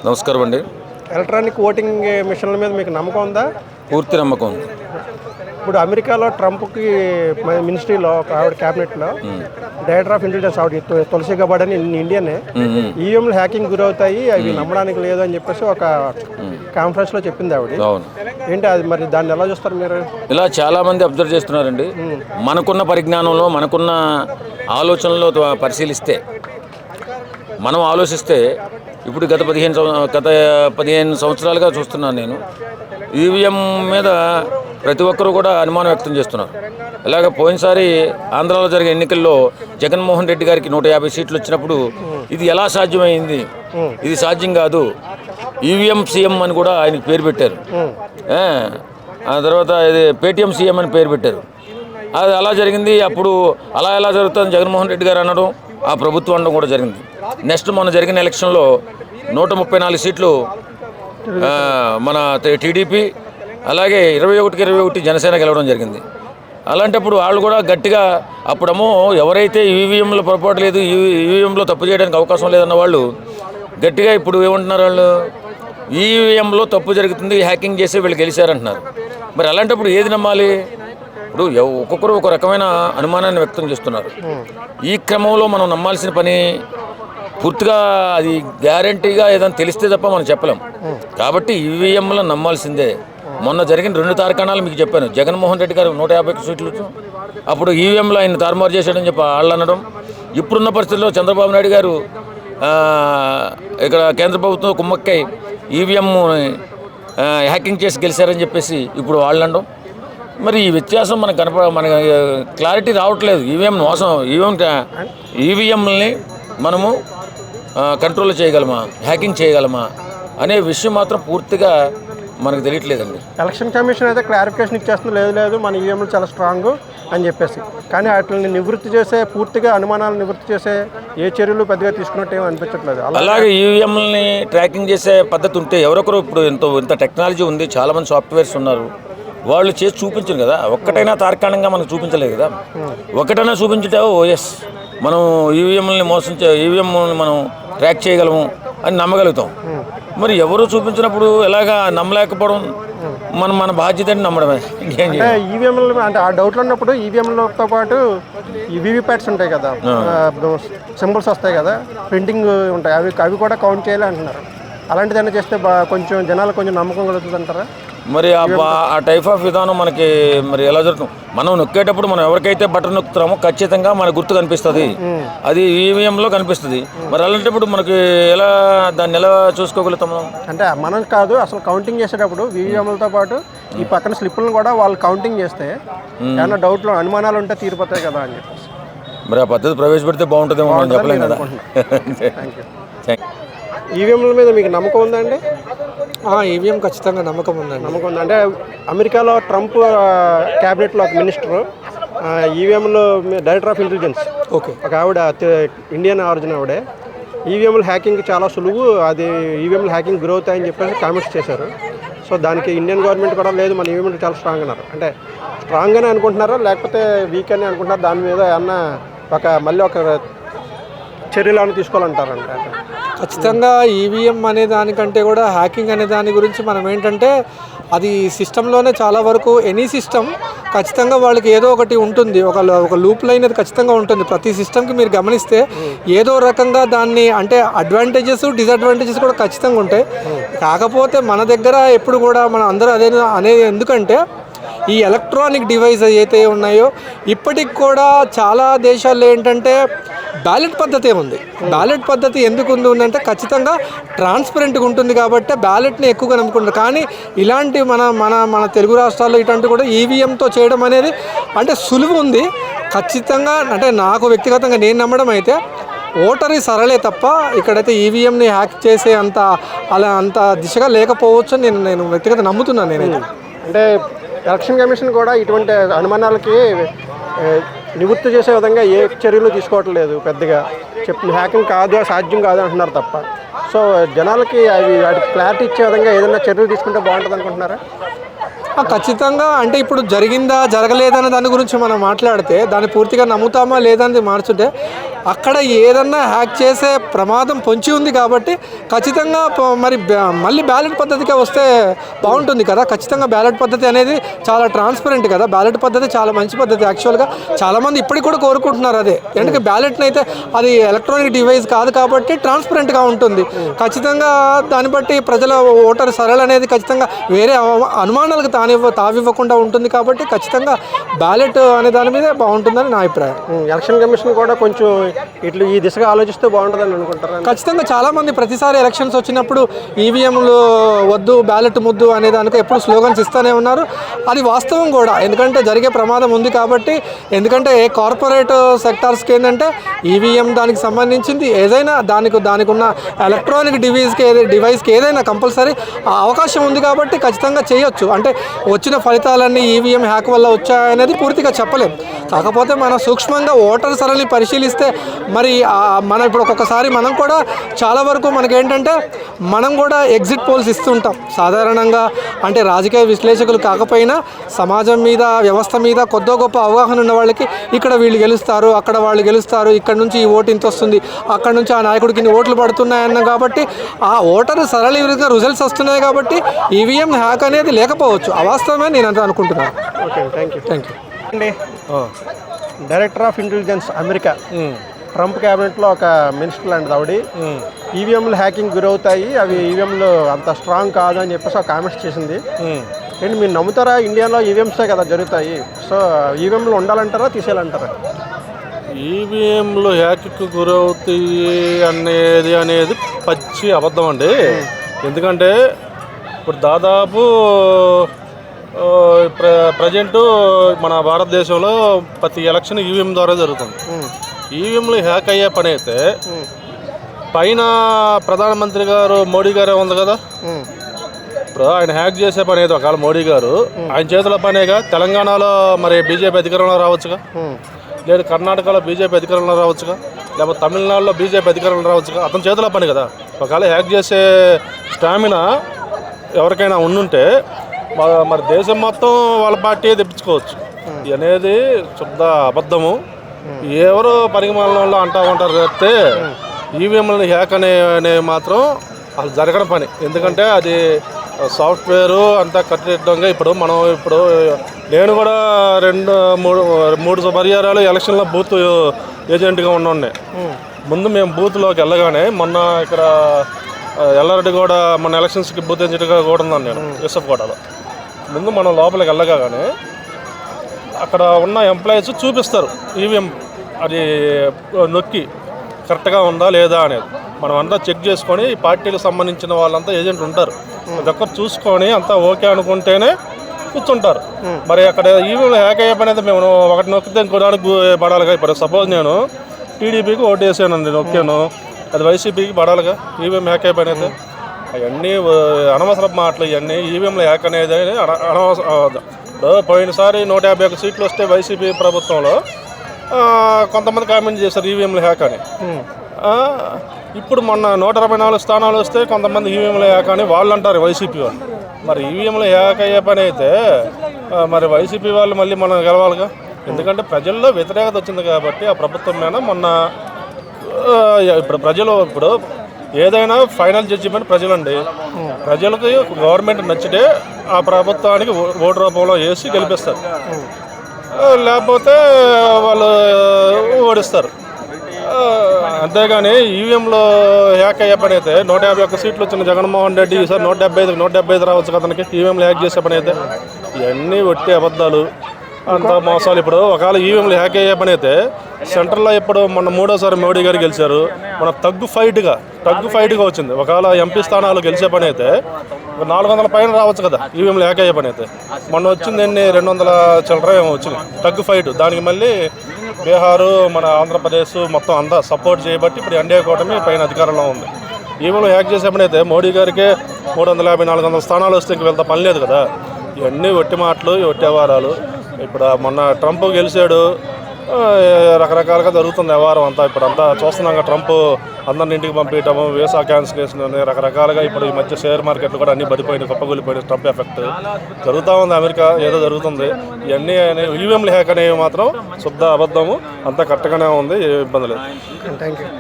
నమస్కారం అండి. Electronic voting మిషన్ల మీద మీకు నమ్మకం ఉందా? పూర్తి నమ్మకం ఉంది. ఇప్పుడు అమెరికాలో ట్రంప్కి మినిస్ట్రీలో ఒక ఆవిడ క్యాబినెట్లో డైరెక్టర్ ఆఫ్ ఇంటెలిజెన్స్ ఆవిడ తులసి గబార్డ్ అని ఇండియనే ఈవీఎంలు హ్యాకింగ్ గురవుతాయి, అవి నమ్మడానికి లేదు అని చెప్పేసి ఒక కాన్ఫరెన్స్లో చెప్పింది ఆవిడ. ఏంటి అది, మరి దాన్ని ఎలా చూస్తారు మీరు? ఇలా చాలామంది అబ్జర్వ్ చేస్తున్నారండి. మనకున్న పరిజ్ఞానంలో మనకున్న ఆలోచనలో పరిశీలిస్తే, మనం ఆలోచిస్తే ఇప్పుడు గత 15 సంవత్సరాలుగా చూస్తున్నాను నేను. ఈవీఎం మీద ప్రతి ఒక్కరూ కూడా అనుమానం వ్యక్తం చేస్తున్నారు. ఇలాగ పోయినసారి ఆంధ్రాలో జరిగే ఎన్నికల్లో జగన్మోహన్ రెడ్డి గారికి 150 సీట్లు వచ్చినప్పుడు ఇది ఎలా సాధ్యమైంది, ఇది సాధ్యం కాదు, ఈవీఎం సీఎం అని కూడా ఆయనకి పేరు పెట్టారు. ఆ తర్వాత ఇది పేటీఎం సీఎం అని పేరు పెట్టారు. అది అలా జరిగింది. అప్పుడు అలా ఎలా జరుగుతుంది జగన్మోహన్ రెడ్డి గారు అనడం, ఆ ప్రభుత్వం అనడం కూడా జరిగింది. నెక్స్ట్ మొన్న జరిగిన ఎలక్షన్లో 134 సీట్లు మన టీడీపీ, అలాగే 21కి 21 జనసేన గెలవడం జరిగింది. అలాంటప్పుడు వాళ్ళు కూడా గట్టిగా అప్పుడేమో ఎవరైతే ఈవీఎంలో పొరపాటు లేదు, ఈవీఎంలో తప్పు చేయడానికి అవకాశం లేదన్న వాళ్ళు గట్టిగా ఇప్పుడు ఏమంటున్నారు, వాళ్ళు ఈవీఎంలో తప్పు జరుగుతుంది, హ్యాకింగ్ చేసి వీళ్ళు గెలిచారంటున్నారు. మరి అలాంటప్పుడు ఏది నమ్మాలి? ఇప్పుడు ఒక్కొక్కరు ఒక రకమైన అనుమానాన్ని వ్యక్తం చేస్తున్నారు. ఈ క్రమంలో మనం నమ్మాల్సిన పని పూర్తిగా అది గ్యారంటీగా ఏదైనా తెలిస్తే తప్ప మనం చెప్పలేం. కాబట్టి ఈవీఎంలో నమ్మాల్సిందే. మొన్న జరిగిన 2 తార్కాణాలు మీకు చెప్పాను. జగన్మోహన్ రెడ్డి గారు 150 సీట్లు, అప్పుడు ఈవీఎంలో ఆయన తారుమారు చేశాడని చెప్పి వాళ్ళు అనడం. ఇప్పుడున్న పరిస్థితుల్లో చంద్రబాబు నాయుడు గారు ఇక్కడ కేంద్ర ప్రభుత్వం కుమ్మక్కై ఈవీఎం హ్యాకింగ్ చేసి గెలిచారని చెప్పేసి ఇప్పుడు వాళ్ళు అనడం. మరి ఈ వ్యత్యాసం మనకు క్లారిటీ రావట్లేదు. ఈవీఎం మోసం, ఈవీఎంని మనము కంట్రోల్ చేయగలమా, హ్యాకింగ్ చేయగలమా అనే విషయం మాత్రం పూర్తిగా మనకు తెలియట్లేదండి. ఎలక్షన్ కమిషన్ అయితే క్లారిఫికేషన్ ఇచ్చేస్తుంది, లేదు మన ఈవీఎంలు చాలా స్ట్రాంగ్ అని చెప్పేసి. కానీ వాటిని నివృత్తి చేసే, పూర్తిగా అనుమానాలను నివృత్తి చేసే ఏ చర్యలు పెద్దగా తీసుకున్నట్టు ఏమీ అనిపించట్లేదు. అలాగే ఈవీఎంలని ట్రాకింగ్ చేసే పద్ధతి ఉంటే ఎవరొకరు, ఇప్పుడు ఇంత టెక్నాలజీ ఉంది, చాలామంది సాఫ్ట్వేర్స్ ఉన్నారు, వాళ్ళు చేసి చూపించరు కదా. ఒక్కటైనా తార్కాణంగా మనకు చూపించలేదు కదా. ఒకటైనా చూపించుంటే ఓఎస్ మనం ఈవీఎంలని ఈవీఎంని మనం ట్రాక్ చేయగలము అని నమ్మగలుగుతాం. మరి ఎవరు చూపించినప్పుడు ఎలాగా నమ్మలేకపోవడం మన బాధ్యతని నమ్మడమే. ఈవీఎంలు అంటే ఆ డౌట్లు ఉన్నప్పుడు ఈవీఎంలతో పాటు ఈ వీవీప్యాట్స్ ఉంటాయి కదా, సింబల్స్ వస్తాయి కదా, ప్రింటింగ్ ఉంటాయి, అవి కూడా కౌంట్ చేయాలి అంటున్నారు. అలాంటిదైనా చేస్తే కొంచెం జనాలు కొంచెం నమ్మకం కలుగుతుంది అంటారా? మరి ఆ టైప్ ఆఫ్ విధానం మనకి మరి ఎలా జరుగుతుంది? మనం నొక్కేటప్పుడు మనం ఎవరికైతే బటన్ నొక్కుతామో ఖచ్చితంగా మన గుర్తు కనిపిస్తుంది, అది ఈవీఎంలో కనిపిస్తుంది. మరి అలాంటప్పుడు మనకి దాన్ని ఎలా చూసుకోగలుగుతాం? అంటే మనం కాదు, అసలు కౌంటింగ్ చేసేటప్పుడు ఈవీఎంలతో పాటు ఈ పక్కన స్లిప్పులను కూడా వాళ్ళు కౌంటింగ్ చేస్తే ఏమైనా డౌట్లు, అనుమానాలు ఉంటే తీరిపోతాయి కదా అని చెప్పేసి. మరి ఆ పద్ధతి ప్రవేశపెడితే బాగుంటుందేమో మనం చెప్పలేం కదా. ఈవీఎంల మీద మీకు నమ్మకం ఉందా అండి? ఈవీఎం ఖచ్చితంగా నమ్మకం ఉంది. అంటే అమెరికాలో ట్రంప్ క్యాబినెట్లో ఒక మినిస్టర్ ఈవీఎంలో డైరెక్టర్ ఆఫ్ ఇంటెలిజెన్స్ ఒక ఆవిడ, ఇండియన్ ఆరిజిన్ ఆవిడే, ఈవీఎంలు హ్యాకింగ్ చాలా సులువు, అది ఈవీఎంలు హ్యాకింగ్ గురవుతాయని చెప్పేసి కామెంట్స్ చేశారు. సో దానికి ఇండియన్ గవర్నమెంట్ కూడా లేదు, మన ఈవీఎంలు చాలా స్ట్రాంగ్ అన్నారు. అంటే స్ట్రాంగ్ అని అనుకుంటున్నారా లేకపోతే వీక్ అని అనుకుంటున్నారా? దాని మీద ఏమన్నా మళ్ళీ ఒక చర్యలను తీసుకోవాలంటారంటే? ఖచ్చితంగా ఈవీఎం అనే దానికంటే కూడా హ్యాకింగ్ అనే దాని గురించి మనం ఏంటంటే, అది సిస్టంలోనే చాలా వరకు ఎనీ సిస్టమ్ ఖచ్చితంగా వాళ్ళకి ఏదో ఒకటి ఉంటుంది, ఒక లూప్ లైన్ అది ఖచ్చితంగా ఉంటుంది. ప్రతి సిస్టమ్కి మీరు గమనిస్తే ఏదో రకంగా దాన్ని అంటే అడ్వాంటేజెస్ డిసడ్వాంటేజెస్ కూడా ఖచ్చితంగా ఉంటాయి. కాకపోతే మన దగ్గర ఎప్పుడు కూడా మన అందరూ అనేది ఎందుకంటే ఈ ఎలక్ట్రానిక్ డివైస్ ఏదైతే ఉన్నాయో ఇప్పటికి కూడా చాలా దేశాల్లో ఏంటంటే బ్యాలెట్ పద్ధతి ఉంది. బ్యాలెట్ పద్ధతి ఎందుకు ఉందంటే ఖచ్చితంగా ట్రాన్స్పరెంట్గా ఉంటుంది కాబట్టి బ్యాలెట్ని ఎక్కువగా నమ్ముకుంటారు. కానీ ఇలాంటి మన తెలుగు రాష్ట్రాల్లో ఇట్లాంటి కూడా ఈవీఎంతో చేయడం అనేది అంటే సులువు ఉంది ఖచ్చితంగా. అంటే నాకు వ్యక్తిగతంగా నేను నమ్మడం అయితే ఓటరీ సరళే తప్ప ఇక్కడైతే ఈవీఎంని హ్యాక్ చేసే అంత దిశగా లేకపోవచ్చు నేను వ్యక్తిగతంగా నమ్ముతున్నాను నేనైతే. అంటే ఎలక్షన్ కమిషన్ కూడా ఇటువంటి అనుమానాలకి నివృత్తి చేసే విధంగా ఏ చర్యలు తీసుకోవట్లేదు పెద్దగా. హ్యాకింగ్ కాదు, సాధ్యం కాదు అంటున్నారు తప్ప. సో జనాలకి వాటికి క్లారిటీ ఇచ్చే విధంగా ఏదైనా చర్యలు తీసుకుంటే బాగుంటుంది అనుకుంటున్నారా? ఖచ్చితంగా. అంటే ఇప్పుడు జరిగిందా జరగలేదన్న దాని గురించి మనం మాట్లాడితే దాన్ని పూర్తిగా నమ్ముతామా లేదా అనేది మార్చుంటే అక్కడ ఏదన్నా హ్యాక్ చేసే ప్రమాదం పొంచి ఉంది కాబట్టి ఖచ్చితంగా మరి మళ్ళీ బ్యాలెట్ పద్ధతికే వస్తే బాగుంటుంది కదా. ఖచ్చితంగా బ్యాలెట్ పద్ధతి అనేది చాలా ట్రాన్స్పరెంట్ కదా. బ్యాలెట్ పద్ధతి చాలా మంచి పద్ధతి. యాక్చువల్గా చాలామంది ఇప్పటికి కూడా కోరుకుంటున్నారు అదే. ఎందుకంటే బ్యాలెట్ని అయితే అది ఎలక్ట్రానిక్ డివైస్ కాదు కాబట్టి ట్రాన్స్పరెంట్గా ఉంటుంది. ఖచ్చితంగా దాన్ని బట్టి ప్రజల ఓటర్ సరళ అనేది ఖచ్చితంగా వేరే అనుమానాలకు తావివ్వకుండా ఉంటుంది కాబట్టి ఖచ్చితంగా బ్యాలెట్ అనే దాని మీదే బాగుంటుందని నా అభిప్రాయం. ఎలక్షన్ కమిషన్ కూడా కొంచెం ఇట్లా ఈ దిశగా ఆలోచిస్తే బాగుంటుందని అనుకుంటారా? ఖచ్చితంగా చాలామంది ప్రతిసారి ఎలక్షన్స్ వచ్చినప్పుడు ఈవీఎంలు వద్దు బ్యాలెట్ ముద్దు అనే దానికి ఎప్పుడు స్లోగన్స్ ఇస్తూనే ఉన్నారు. అది వాస్తవం కూడా, ఎందుకంటే జరిగే ప్రమాదం ఉంది కాబట్టి. ఎందుకంటే కార్పొరేట్ సెక్టార్స్కి ఏంటంటే ఈవీఎం దానికి సంబంధించింది ఏదైనా దానికి ఉన్న ఎలక్ట్రానిక్ డివైస్కి ఏదైనా కంపల్సరీ అవకాశం ఉంది కాబట్టి ఖచ్చితంగా చేయొచ్చు. అంటే వచ్చిన ఫలితాలన్నీ ఈవీఎం హ్యాక్ వల్ల వచ్చాయనేది పూర్తిగా చెప్పలేం. కాకపోతే మనం సూక్ష్మంగా ఓటర్ సరళిని పరిశీలిస్తే మరి మనం ఇప్పుడు ఒక్కొక్కసారి మనం కూడా చాలా వరకు మనకేంటంటే మనం కూడా ఎగ్జిట్ పోల్స్ ఇస్తుంటాం సాధారణంగా. అంటే రాజకీయ విశ్లేషకులు కాకపోయినా సమాజం మీద వ్యవస్థ మీద కొద్దో గొప్ప అవగాహన ఉన్న వాళ్ళకి ఇక్కడ వీళ్ళు గెలుస్తారు, అక్కడ వాళ్ళు గెలుస్తారు, ఇక్కడ నుంచి ఈ ఓటు ఇంత వస్తుంది, అక్కడ నుంచి ఆ నాయకుడికి ఇన్ని ఓట్లు పడుతున్నాయన్న కాబట్టి ఆ ఓటర్ సరళి రిజల్ట్స్ వస్తున్నాయి కాబట్టి ఈవీఎం హ్యాక్ అనేది లేకపోవచ్చు. అవాస్తవమే నేను అంత అనుకుంటున్నాను. ఓకే, థ్యాంక్ యూ అండి. Director of intelligence America Trump క్యాబినెట్లో ఒక మినిస్టర్ లాంటిది ఆవిడ ఈవీఎంలు హ్యాకింగ్ గురవుతాయి, అవి ఈవీఎంలు అంత స్ట్రాంగ్ కాదు అని చెప్పేసి ఒక కామెంట్స్ చేసింది. ఏంటి మీరు నమ్ముతారా? ఇండియాలో ఈవీఎంసే కదా జరుగుతాయి, సో ఈవీఎంలు ఉండాలంటారా తీసేయాలంటారా? ఈవీఎంలు హ్యాక్కి గురవుతాయి అనేది పచ్చి అబద్ధం అండి. ఎందుకంటే ఇప్పుడు దాదాపు ప్రజెంటు మన భారతదేశంలో ప్రతి ఎలక్షన్ ఈవీఎం ద్వారా జరుగుతుంది. ఈవీఎంలు హ్యాక్ అయ్యే పని అయితే పైన ప్రధానమంత్రి గారు మోడీ గారే ఉంది కదా, ఇప్పుడు ఆయన హ్యాక్ చేసే పని అయితే ఒకవేళ మోడీ గారు ఆయన చేతుల పనేగా. తెలంగాణలో మరి బీజేపీ అధికారంలో రావచ్చుగా, లేదు కర్ణాటకలో బీజేపీ అధికారంలో రావచ్చుగా, లేకపోతే తమిళనాడులో బీజేపీ అధికారంలో రావచ్చుగా. అతని చేతుల పని కదా. ఒకవేళ హ్యాక్ చేసే స్టామినా ఎవరికైనా ఉండుంటే మరి దేశం మొత్తం వాళ్ళ పార్టీ తెప్పించుకోవచ్చు. అనేది శుద్ధ అబద్ధము. ఎవరు పరిమాణంలో అంటూ ఉంటారు చెప్తే ఈవీఎంలను హ్యాక్ అనే మాత్రం అసలు జరగని పని. ఎందుకంటే అది సాఫ్ట్వేరు అంతా కట్టడంగా ఇప్పుడు నేను కూడా 2-3 పర్యాయాలు ఎలక్షన్లో బూత్ ఏజెంట్గా ఉన్నాయి. ముందు మేము బూత్లోకి వెళ్ళగానే మొన్న ఇక్కడ ఎల్లారెడ్డి కూడా మన ఎలక్షన్స్కి బూత్ ఏజెంట్గా కూడా ఉన్నాను నేను యూసఫ్ కోటలో. ముందు మనం లోపలికి వెళ్ళగానే అక్కడ ఉన్న ఎంప్లాయీస్ చూపిస్తారు ఈవీఎం అది నొక్కి కరెక్ట్గా ఉందా లేదా అనేది. మనం అంతా చెక్ చేసుకొని ఈ పార్టీకి సంబంధించిన వాళ్ళంతా ఏజెంట్లు ఉంటారు, దగ్గర చూసుకొని అంతా ఓకే అనుకుంటేనే కూర్చుంటారు. మరి అక్కడ ఈవీఎం హ్యాక్ అయ్యే పని అయితే మేము ఒకటి నొక్కితే ఇంకోడానికి పడాలిగా. ఇప్పుడు సపోజ్ నేను టీడీపీకి ఓటు వేసానండి, నొక్కాను, అది వైసీపీకి పడాలిగా. ఈవీఎం హ్యాక్ అయ్యే పని అయితే అవన్నీ అనవసరం మాటలు. ఇవన్నీ ఈవీఎంలో హ్యాక్ అనేది అనవసరం. పోయినసారి 151 సీట్లు వస్తే వైసీపీ ప్రభుత్వంలో కొంతమంది కామెంట్ చేశారు ఈవీఎంలు హ్యాక్ అని. ఇప్పుడు మొన్న 124 స్థానాలు వస్తే కొంతమంది ఈవీఎంలు హ్యాక్ అని వాళ్ళు అంటారు వైసీపీ వాళ్ళు. మరి ఈవీఎంలు హ్యాక్ అయ్యే పని అయితే మరి వైసీపీ వాళ్ళు మళ్ళీ మనం గెలవాలిగా. ఎందుకంటే ప్రజల్లో వ్యతిరేకత వచ్చింది కాబట్టి ఆ ప్రభుత్వం మీద మొన్న ఇప్పుడు ఏదైనా ఫైనల్ జడ్జిమెంట్ ప్రజలండి. ప్రజలకు గవర్నమెంట్ నచ్చితే ఆ ప్రభుత్వానికి ఓటు రూపంలో వేసి గెలిపిస్తారు, లేకపోతే వాళ్ళు ఓడిస్తారు. అంతేగాని ఈవీఎంలో హ్యాక్ అయ్యే పని అయితే 151 సీట్లు వచ్చిన జగన్మోహన్ రెడ్డి ఈసారి 175 రావచ్చు అతనికి. ఈవీఎంలో హ్యాక్ చేసే పని అయితే ఇవన్నీ ఒట్టి అబద్ధాలు, అంత మోసాలు. ఇప్పుడు ఒకవేళ ఈవీఎంలు హ్యాక్ అయ్యే పని అయితే సెంటర్లో ఇప్పుడు మొన్న 3వ మోడీ గారు గెలిచారు. మన తగ్గు ఫైట్గా వచ్చింది. ఒకవేళ ఎంపీ స్థానాలు గెలిచే పని అయితే 400 పైన రావచ్చు కదా ఈవీఎంలు హ్యాక్ అయ్యే పని అయితే. మొన్న వచ్చింది 200 చిల్లర ఏమో వచ్చింది తగ్గు ఫైట్. దానికి మళ్ళీ బీహారు మన ఆంధ్రప్రదేశ్ మొత్తం అంతా సపోర్ట్ చేయబట్టి ఇప్పుడు ఎన్డీఏ కూటమి పైన అధికారంలో ఉంది. ఈవీఎంలు హ్యాక్ చేసే పని అయితే మోడీ గారికి 350-400 స్థానాలు వస్తే ఇంక వెళ్తా పని లేదు కదా. ఇవన్నీ ఒట్టి మాటలు, ఒట్టి వ్యవహారాలు. ఇప్పుడు మొన్న ట్రంప్ గెలిచాడు, రకరకాలుగా జరుగుతుంది వ్యవహారం అంతా. ఇప్పుడు అంతా చూస్తున్నాం కదా, ట్రంప్ అందరిని ఇంటికి పంపించడము, వీసా క్యాన్సిలేషన్ అని రకరకాలుగా. ఇప్పుడు ఈ మధ్య షేర్ మార్కెట్లు కూడా అన్ని పడిపోయినాయి, కుప్పగొలిపోయినాయి. ట్రంప్ ఎఫెక్ట్ జరుగుతూ ఉంది. అమెరికా ఏదో జరుగుతుంది. ఇవన్నీ ఈవీఎంలు హ్యాక్ అనేవి మాత్రం శుద్ధ అబద్ధము. అంతా కరెక్ట్గానే ఉంది, ఏ ఇబ్బంది లేదు. Thank you.